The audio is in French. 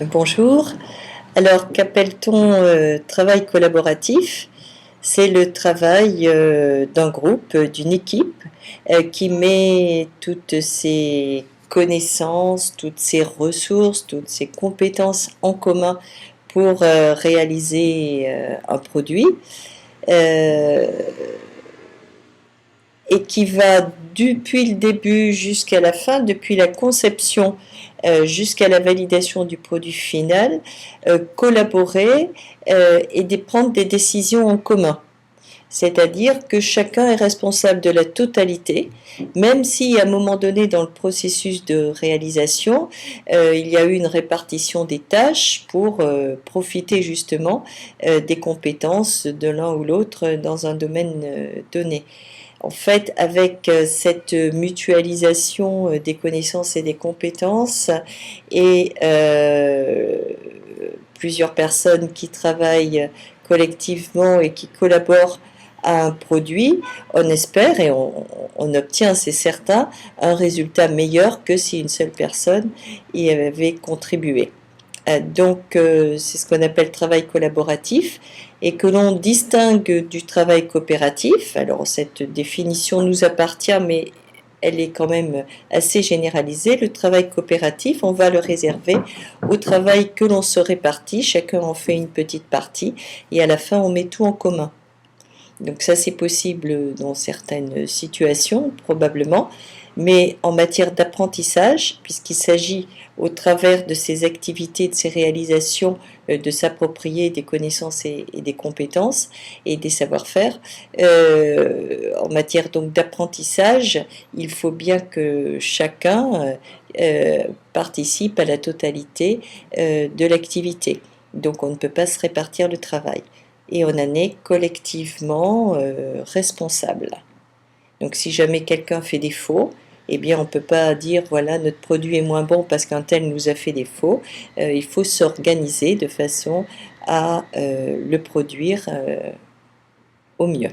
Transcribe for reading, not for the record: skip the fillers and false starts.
Bonjour. Alors, qu'appelle-t-on travail collaboratif? C'est le travail d'un groupe, d'une équipe qui met toutes ses connaissances, toutes ses ressources, toutes ses compétences en commun pour réaliser un produit. Euh, et qui va depuis le début jusqu'à la fin, depuis la conception jusqu'à la validation du produit final, collaborer et prendre des décisions en commun. C'est-à-dire que chacun est responsable de la totalité, même si à un moment donné dans le processus de réalisation, il y a eu une répartition des tâches pour profiter justement des compétences de l'un ou l'autre dans un domaine donné. En fait, avec cette mutualisation des connaissances et des compétences et plusieurs personnes qui travaillent collectivement et qui collaborent à un produit, on espère et on obtient, c'est certain, un résultat meilleur que si une seule personne y avait contribué. C'est ce qu'on appelle travail collaboratif et que l'on distingue du travail coopératif. Alors cette définition nous appartient, mais elle est quand même assez généralisée. Le travail coopératif, on va le réserver au travail que l'on se répartit, chacun en fait une petite partie et à la fin on met tout en commun. Donc ça c'est possible dans certaines situations probablement, mais en matière d'apprentissage, puisqu'il s'agit au travers de ces activités, de ces réalisations, de s'approprier des connaissances et des compétences et des savoir-faire, en matière donc d'apprentissage, il faut bien que chacun participe à la totalité de l'activité. Donc on ne peut pas se répartir le travail et on en est collectivement responsable. Donc si jamais quelqu'un fait défaut, eh bien on ne peut pas dire voilà notre produit est moins bon parce qu'un tel nous a fait défaut. Il faut s'organiser de façon à le produire au mieux.